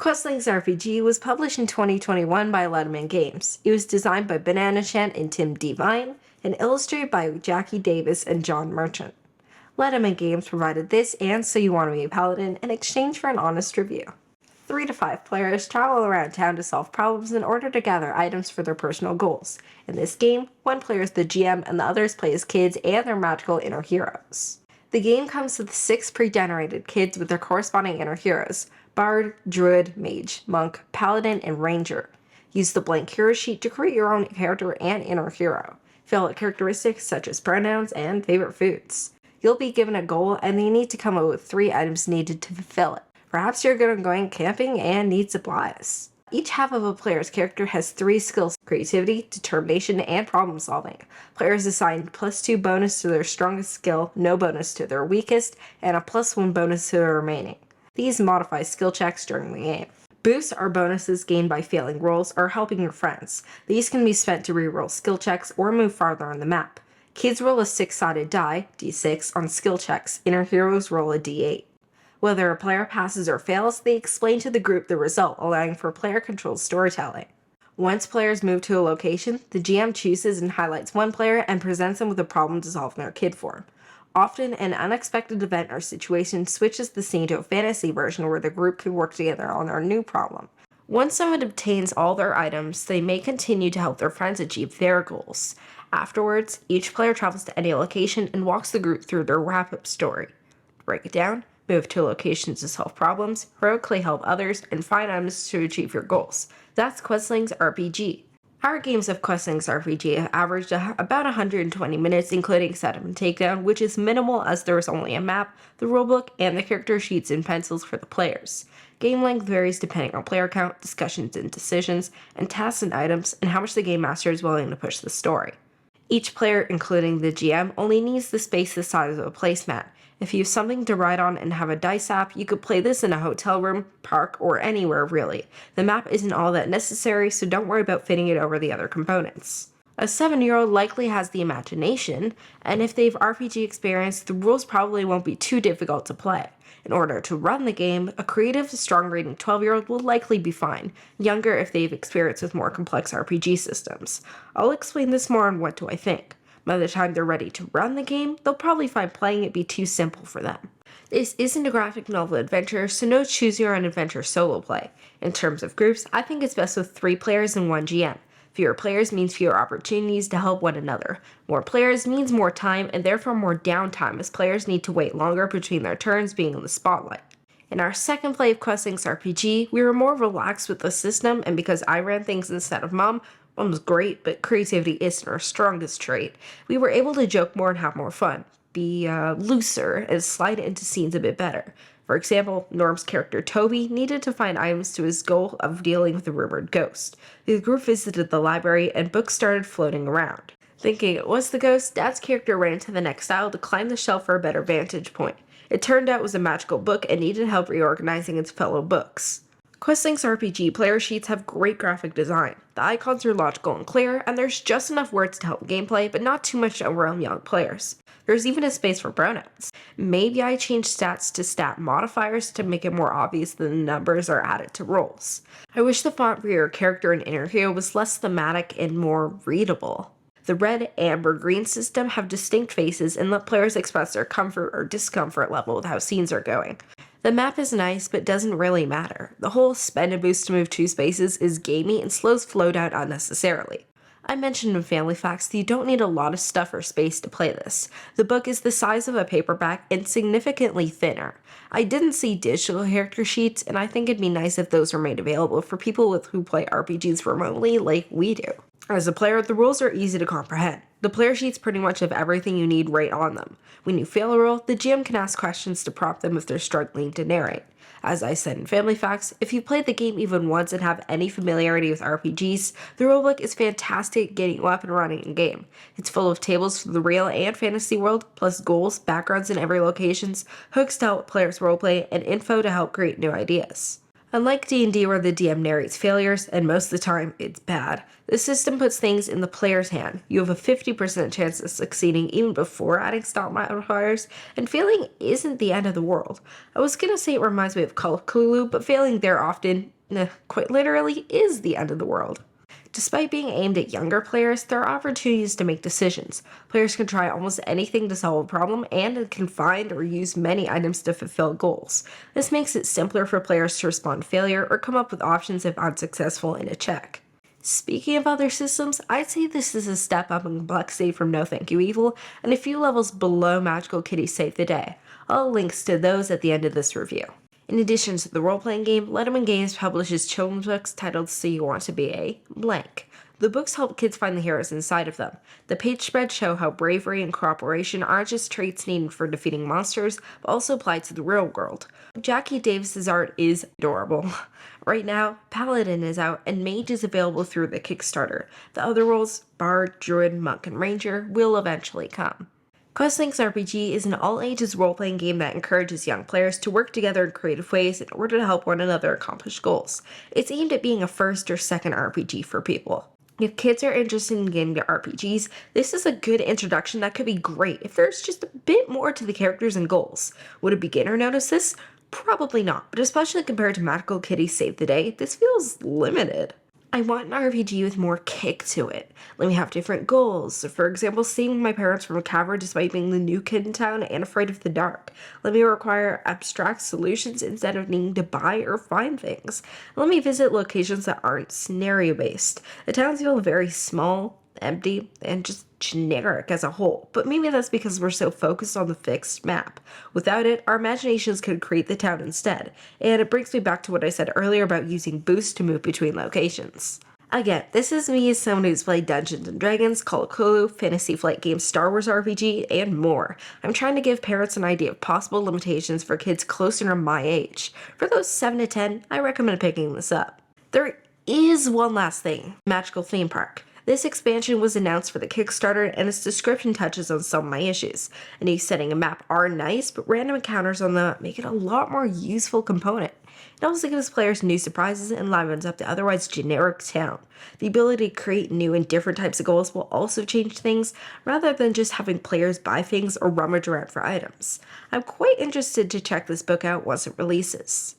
Questlinks RPG was published in 2021 by Letterman Games. It was designed by Bananashant and Tim Devine, and illustrated by Jackie Davis and John Merchant. Letterman Games provided this and So You Want to Be a Paladin in exchange for an honest review. 3 to 5 players travel around town to solve problems in order to gather items for their personal goals. In this game, one player is the GM and the others play as kids and their magical inner heroes. The game comes with 6 pre-generated kids with their corresponding inner heroes: Bard, Druid, Mage, Monk, Paladin, and Ranger. Use the blank hero sheet to create your own character and inner hero. Fill out characteristics such as pronouns and favorite foods. You'll be given a goal and you need to come up with 3 items needed to fulfill it. Perhaps you're going camping and need supplies. Each half of a player's character has 3 skills: creativity, determination, and problem solving. Players assign +2 bonus to their strongest skill, no bonus to their weakest, and a +1 bonus to the remaining. These modify skill checks during the game. Boosts are bonuses gained by failing rolls or helping your friends. These can be spent to reroll skill checks or move farther on the map. Kids roll a 6-sided die, d6, on skill checks. Inner heroes roll a d8. Whether a player passes or fails, they explain to the group the result, allowing for player-controlled storytelling. Once players move to a location, the GM chooses and highlights one player and presents them with a problem to solve in their kid form. Often, an unexpected event or situation switches the scene to a fantasy version where the group can work together on their new problem. Once someone obtains all their items, they may continue to help their friends achieve their goals. Afterwards, each player travels to any location and walks the group through their wrap-up story. To break it down, move to locations to solve problems, heroically help others, and find items to achieve your goals. That's Questlinks RPG. Our games of Questlinks RPG have averaged about 120 minutes, including setup and takedown, which is minimal as there is only a map, the rulebook, and the character sheets and pencils for the players. Game length varies depending on player count, discussions and decisions, and tasks and items, and how much the game master is willing to push the story. Each player, including the GM, only needs the space the size of a placemat. If you have something to write on and have a dice app, you could play this in a hotel room, park, or anywhere really. The map isn't all that necessary, so don't worry about fitting it over the other components. A 7-year-old likely has the imagination, and if they've RPG experience, the rules probably won't be too difficult to play. In order to run the game, a creative, strong-rating 12-year-old will likely be fine, younger if they've experience with more complex RPG systems. I'll explain this more on What Do I Think. By the time they're ready to run the game, they'll probably find playing it be too simple for them. This isn't a graphic novel adventure, so no choose your own adventure solo play. In terms of groups, I think it's best with 3 players and 1 GM. Fewer players means fewer opportunities to help one another. More players means more time and therefore more downtime, as players need to wait longer between their turns being in the spotlight. In our second play of Questlinks RPG, we were more relaxed with the system, and because I ran things instead of Mom was great, but creativity isn't our strongest trait, we were able to joke more and have more fun, be looser, and slide into scenes a bit better. For example, Norm's character Toby needed to find items to his goal of dealing with a rumored ghost. The group visited the library and books started floating around. Thinking it was the ghost, Dad's character ran to the next aisle to climb the shelf for a better vantage point. It turned out it was a magical book and needed help reorganizing its fellow books. Questlinks RPG player sheets have great graphic design. The icons are logical and clear, and there's just enough words to help gameplay, but not too much to overwhelm young players. There's even a space for pronouns. Maybe I changed stats to stat modifiers to make it more obvious that the numbers are added to rolls. I wish the font for your character and inner hero was less thematic and more readable. The red, amber, green system have distinct faces and let players express their comfort or discomfort level with how scenes are going. The map is nice, but doesn't really matter. The whole spend a boost to move 2 spaces is gamey and slows flow down unnecessarily. I mentioned in Family Facts that you don't need a lot of stuff or space to play this. The book is the size of a paperback and significantly thinner. I didn't see digital character sheets, and I think it'd be nice if those were made available for people who play RPGs remotely like we do. As a player, the rules are easy to comprehend. The player sheets pretty much have everything you need right on them. When you fail a roll, the GM can ask questions to prompt them if they're struggling to narrate. As I said in Family Facts, if you played the game even once and have any familiarity with RPGs, the rulebook is fantastic at getting you up and running in game. It's full of tables for the real and fantasy world, plus goals, backgrounds in every locations, hooks to help players roleplay, and info to help create new ideas. Unlike D&D where the DM narrates failures, and most of the time it's bad, this system puts things in the player's hand. You have a 50% chance of succeeding even before adding stat modifiers, and failing isn't the end of the world. I was gonna say it reminds me of Call of Cthulhu, but failing there often quite literally is the end of the world. Despite being aimed at younger players, there are opportunities to make decisions. Players can try almost anything to solve a problem and can find or use many items to fulfill goals. This makes it simpler for players to respond to failure or come up with options if unsuccessful in a check. Speaking of other systems, I'd say this is a step up in complexity from No Thank You Evil and a few levels below Magical Kitty Save the Day. I'll have links to those at the end of this review. In addition to the role-playing game, Letterman Games publishes children's books titled So You Want to Be a Blank. The books help kids find the heroes inside of them. The page spreads show how bravery and cooperation aren't just traits needed for defeating monsters, but also apply to the real world. Jackie Davis's art is adorable. Right now, Paladin is out and Mage is available through the Kickstarter. The other roles, Bard, Druid, Monk, and Ranger, will eventually come. Questlinks RPG is an all-ages role-playing game that encourages young players to work together in creative ways in order to help one another accomplish goals. It's aimed at being a first or second RPG for people. If kids are interested in getting into RPGs, this is a good introduction that could be great if there's just a bit more to the characters and goals. Would a beginner notice this? Probably not, but especially compared to Magical Kitty Save the Day, this feels limited. I want an RPG with more kick to it. Let me have different goals. For example, saving my parents from a cavern despite being the new kid in town and afraid of the dark. Let me require abstract solutions instead of needing to buy or find things. Let me visit locations that aren't scenario-based. The towns feel very small, empty, and just generic as a whole, but maybe that's because we're so focused on the fixed map. Without it, our imaginations could create the town instead, and it brings me back to what I said earlier about using boost to move between locations. Again, this is me as someone who's played Dungeons & Dragons, Call of Cthulhu, Fantasy Flight Games, Star Wars RPG, and more. I'm trying to give parents an idea of possible limitations for kids closer to my age. For those 7 to 10, I recommend picking this up. There is one last thing, Magical Theme Park. This expansion was announced for the Kickstarter, and its description touches on some of my issues. A new setting and map are nice, but random encounters on the map make it a lot more useful component. It also gives players new surprises and livens up the otherwise generic town. The ability to create new and different types of goals will also change things, rather than just having players buy things or rummage around for items. I'm quite interested to check this book out once it releases.